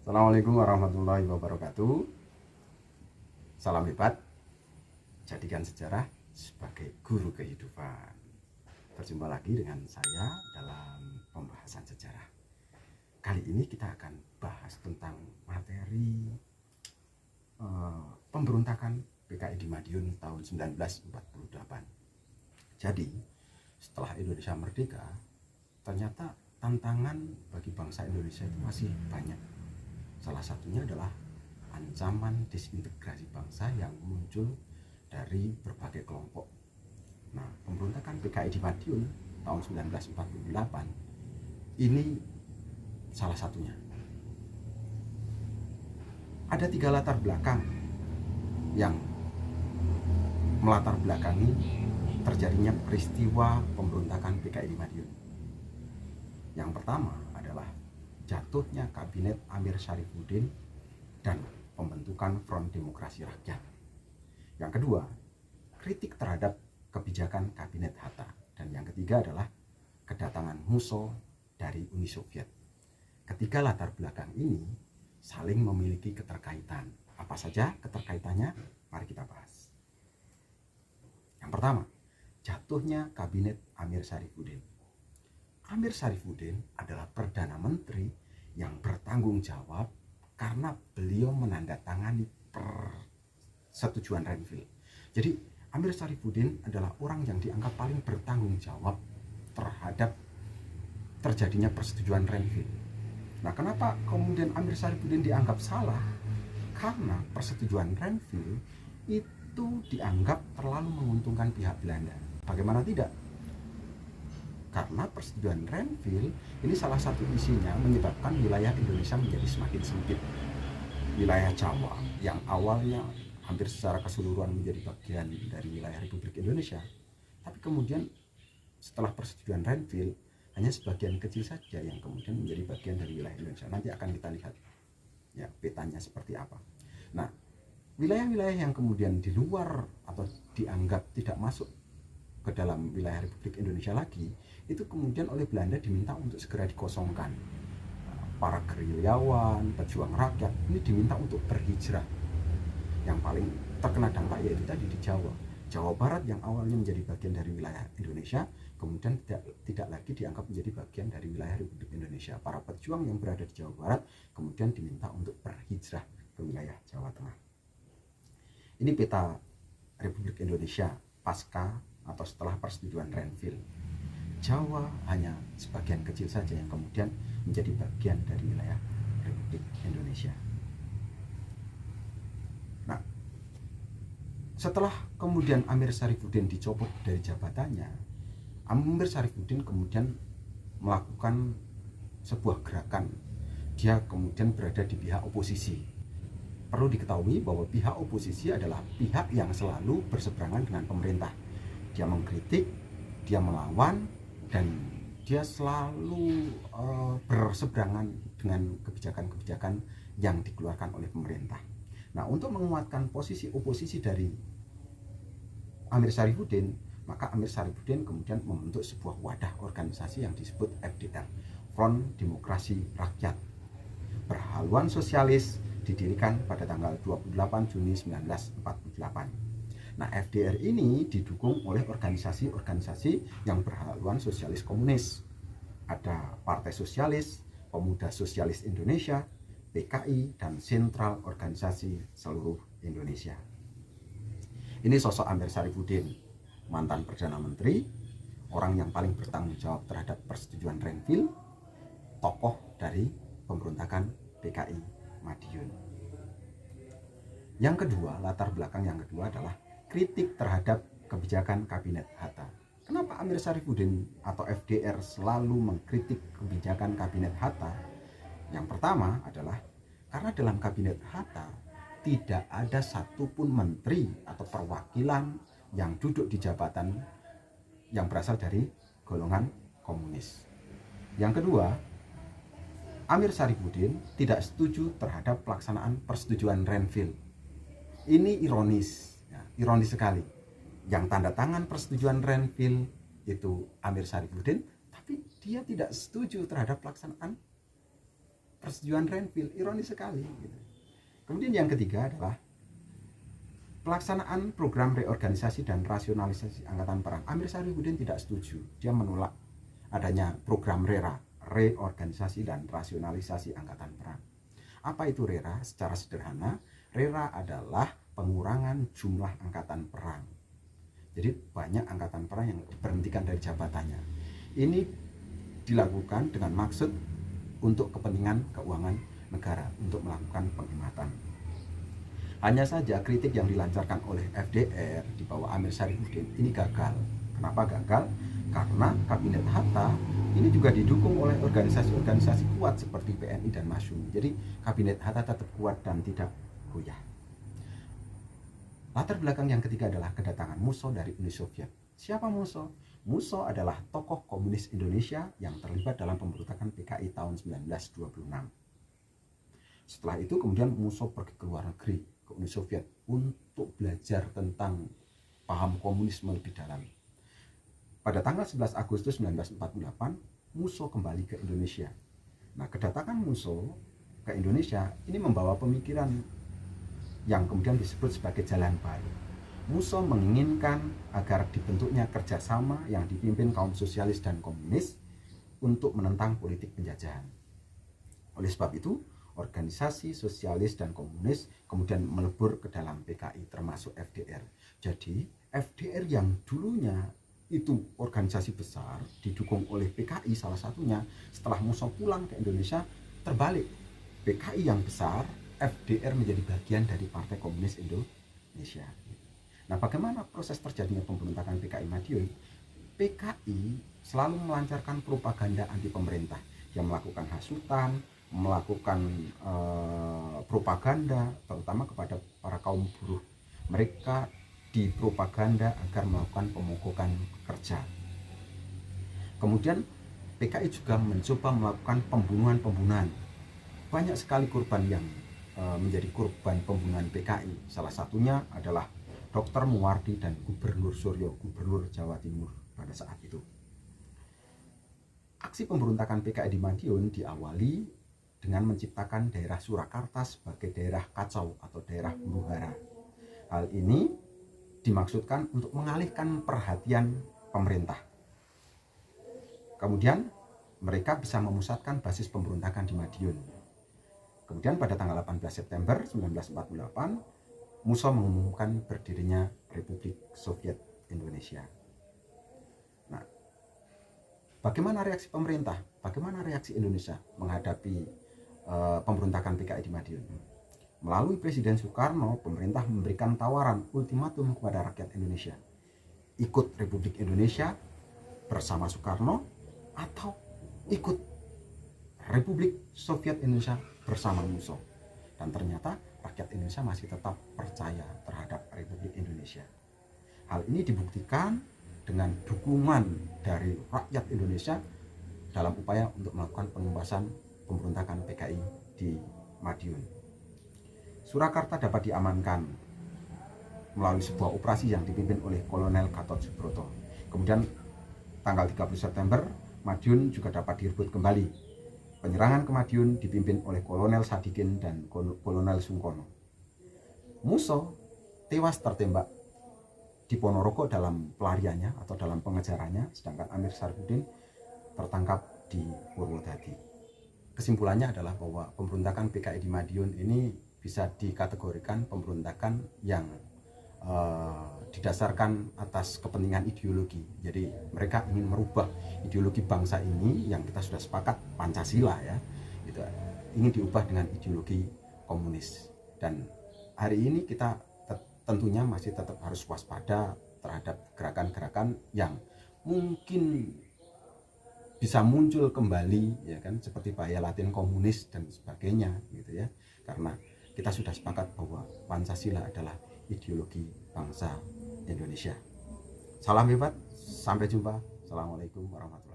Assalamualaikum warahmatullahi wabarakatuh. Salam hebat, jadikan sejarah sebagai guru kehidupan. Berjumpa lagi dengan saya dalam pembahasan sejarah. Kali ini kita akan bahas tentang materi pemberontakan PKI di Madiun tahun 1948. Jadi, setelah Indonesia merdeka, ternyata tantangan bagi bangsa Indonesia itu masih banyak. Salah satunya adalah ancaman disintegrasi bangsa yang muncul dari berbagai kelompok. Nah, pemberontakan PKI di Madiun tahun 1948 ini salah satunya. Ada 3 latar belakang yang melatar belakangi terjadinya peristiwa pemberontakan PKI di Madiun. Yang pertama adalah jatuhnya kabinet Amir Syarifuddin dan pembentukan Front Demokrasi Rakyat. Yang kedua, kritik terhadap kebijakan kabinet Hatta. Dan yang ketiga adalah kedatangan Musso dari Uni Soviet. Ketiga latar belakang ini saling memiliki keterkaitan. Apa saja keterkaitannya? Mari kita bahas. Yang pertama, jatuhnya kabinet Amir Syarifuddin. Amir Syarifuddin adalah Perdana Menteri yang bertanggung jawab karena beliau menandatangani persetujuan Renville. Jadi Amir Syarifuddin adalah orang yang dianggap paling bertanggung jawab terhadap terjadinya persetujuan Renville. Nah, kenapa kemudian Amir Syarifuddin dianggap salah? Karena persetujuan Renville itu dianggap terlalu menguntungkan pihak Belanda. Bagaimana tidak? Karena persetujuan Renville ini salah satu isinya menyebabkan wilayah Indonesia menjadi semakin sempit. Wilayah Jawa yang awalnya hampir secara keseluruhan menjadi bagian dari wilayah Republik Indonesia, tapi kemudian setelah persetujuan Renville hanya sebagian kecil saja yang kemudian menjadi bagian dari wilayah Indonesia. Nanti akan kita lihat ya petanya seperti apa. Nah, wilayah-wilayah yang kemudian di luar atau dianggap tidak masuk ke dalam wilayah Republik Indonesia lagi, itu kemudian oleh Belanda diminta untuk segera dikosongkan. Para gerilyawan, pejuang rakyat ini diminta untuk berhijrah. Yang paling terkena dampak yaitu tadi di Jawa. Jawa Barat yang awalnya menjadi bagian dari wilayah Indonesia, kemudian tidak lagi dianggap menjadi bagian dari wilayah Republik Indonesia. Para pejuang yang berada di Jawa Barat kemudian diminta untuk berhijrah ke wilayah Jawa Tengah. Ini peta Republik Indonesia pasca atau setelah persetujuan Renville. Jawa hanya sebagian kecil saja yang kemudian menjadi bagian dari wilayah Republik Indonesia. Nah, setelah kemudian Amir Syarifuddin dicopot dari jabatannya, Amir Syarifuddin kemudian melakukan sebuah gerakan. Dia kemudian berada di pihak oposisi. Perlu diketahui bahwa pihak oposisi adalah pihak yang selalu berseberangan dengan pemerintah. Dia mengkritik, dia melawan, dan dia selalu berseberangan dengan kebijakan-kebijakan yang dikeluarkan oleh pemerintah. Nah, untuk menguatkan posisi oposisi dari Amir Syarifuddin, maka Amir Syarifuddin kemudian membentuk sebuah wadah organisasi yang disebut FDR, Front Demokrasi Rakyat. Berhaluan sosialis didirikan pada tanggal 28 Juni 1948. Nah, FDR ini didukung oleh organisasi-organisasi yang berhaluan sosialis komunis. Ada Partai Sosialis, Pemuda Sosialis Indonesia, PKI, dan Sentral Organisasi Seluruh Indonesia. Ini sosok Amir Syarifuddin, mantan Perdana Menteri, orang yang paling bertanggung jawab terhadap persetujuan Renville, tokoh dari pemberontakan PKI Madiun. Yang kedua, latar belakang yang kedua adalah kritik terhadap kebijakan kabinet Hatta. Kenapa Amir Syarifuddin atau FDR selalu mengkritik kebijakan kabinet Hatta? Yang pertama adalah karena dalam kabinet Hatta tidak ada satupun menteri atau perwakilan yang duduk di jabatan yang berasal dari golongan komunis. Yang kedua, Amir Syarifuddin tidak setuju terhadap pelaksanaan persetujuan Renville. Ini ironis sekali. Yang tanda tangan persetujuan Renville itu Amir Syarifuddin, tapi dia tidak setuju terhadap pelaksanaan persetujuan Renville, ironis sekali gitu. Kemudian yang ketiga adalah pelaksanaan program reorganisasi dan rasionalisasi angkatan perang. Amir Syarifuddin tidak setuju, dia menolak adanya program RERA, reorganisasi dan rasionalisasi angkatan perang. Apa itu RERA? Secara sederhana, RERA adalah pengurangan jumlah angkatan perang. Jadi banyak angkatan perang yang diberhentikan dari jabatannya. Ini dilakukan dengan maksud untuk kepentingan keuangan negara, untuk melakukan penghematan. Hanya saja kritik yang dilancarkan oleh FDR di bawah Amir Syarifuddin ini gagal. Kenapa gagal? Karena Kabinet Hatta ini juga didukung oleh organisasi-organisasi kuat seperti PNI dan Masyumi. Jadi Kabinet Hatta tetap kuat dan tidak goyah. Latar belakang yang ketiga adalah kedatangan Musso dari Uni Soviet. Siapa Musso? Musso adalah tokoh komunis Indonesia yang terlibat dalam pemberontakan PKI tahun 1926. Setelah itu kemudian Musso pergi ke luar negeri, ke Uni Soviet, untuk belajar tentang paham komunisme lebih dalam. Pada tanggal 11 Agustus 1948, Musso kembali ke Indonesia. Nah, kedatangan Musso ke Indonesia ini membawa pemikiran yang kemudian disebut sebagai jalan baru. Musso menginginkan agar dibentuknya kerjasama yang dipimpin kaum sosialis dan komunis untuk menentang politik penjajahan. Oleh sebab itu, organisasi sosialis dan komunis kemudian melebur ke dalam PKI, termasuk FDR. Jadi FDR yang dulunya itu organisasi besar didukung oleh PKI salah satunya, setelah Musso pulang ke Indonesia terbalik. PKI yang besar, FDR menjadi bagian dari Partai Komunis Indonesia. Nah, bagaimana proses terjadinya pemberontakan PKI Madiun? PKI selalu melancarkan propaganda anti pemerintah. Dia melakukan hasutan, melakukan propaganda terutama kepada para kaum buruh. Mereka dipropaganda agar melakukan pemogokan kerja. Kemudian PKI juga mencoba melakukan pembunuhan-pembunuhan. Banyak sekali korban yang menjadi korban pembunuhan PKI. Salah satunya adalah Dr. Muwardi dan Gubernur Suryo, Gubernur Jawa Timur pada saat itu. Aksi pemberontakan PKI di Madiun diawali dengan menciptakan daerah Surakarta sebagai daerah kacau atau daerah huru-hara. Hal ini dimaksudkan untuk mengalihkan perhatian pemerintah. Kemudian mereka bisa memusatkan basis pemberontakan di Madiun. Kemudian pada tanggal 18 September 1948, Musso mengumumkan berdirinya Republik Soviet Indonesia. Nah, bagaimana reaksi pemerintah? Bagaimana reaksi Indonesia menghadapi pemberontakan PKI di Madiun? Melalui Presiden Soekarno, pemerintah memberikan tawaran ultimatum kepada rakyat Indonesia. Ikut Republik Indonesia bersama Soekarno atau ikut Republik Soviet Indonesia bersama Musso. Dan ternyata rakyat Indonesia masih tetap percaya terhadap Republik Indonesia. Hal ini dibuktikan dengan dukungan dari rakyat Indonesia dalam upaya untuk melakukan penumbasan pemberontakan PKI di Madiun. Surakarta dapat diamankan melalui sebuah operasi yang dipimpin oleh Kolonel Gatot Subroto. Kemudian tanggal 30 September, Madiun juga dapat direbut kembali. Penyerangan ke Madiun dipimpin oleh Kolonel Sadikin dan Kolonel Sungkono. Musso tewas tertembak di Ponorogo dalam pelariannya atau dalam pengejarannya, sedangkan Amir Syarifuddin tertangkap di Purwodadi. Kesimpulannya adalah bahwa pemberontakan PKI di Madiun ini bisa dikategorikan pemberontakan yang didasarkan atas kepentingan ideologi. Jadi mereka ingin merubah ideologi bangsa ini yang kita sudah sepakat Pancasila ya, itu ingin diubah dengan ideologi komunis. Dan hari ini kita tentunya masih tetap harus waspada terhadap gerakan-gerakan yang mungkin bisa muncul kembali ya kan, seperti bahaya Latin komunis dan sebagainya gitu ya, karena kita sudah sepakat bahwa Pancasila adalah ideologi bangsa Indonesia. Salam hebat, sampai jumpa. Assalamualaikum warahmatullahi wabarakatuh.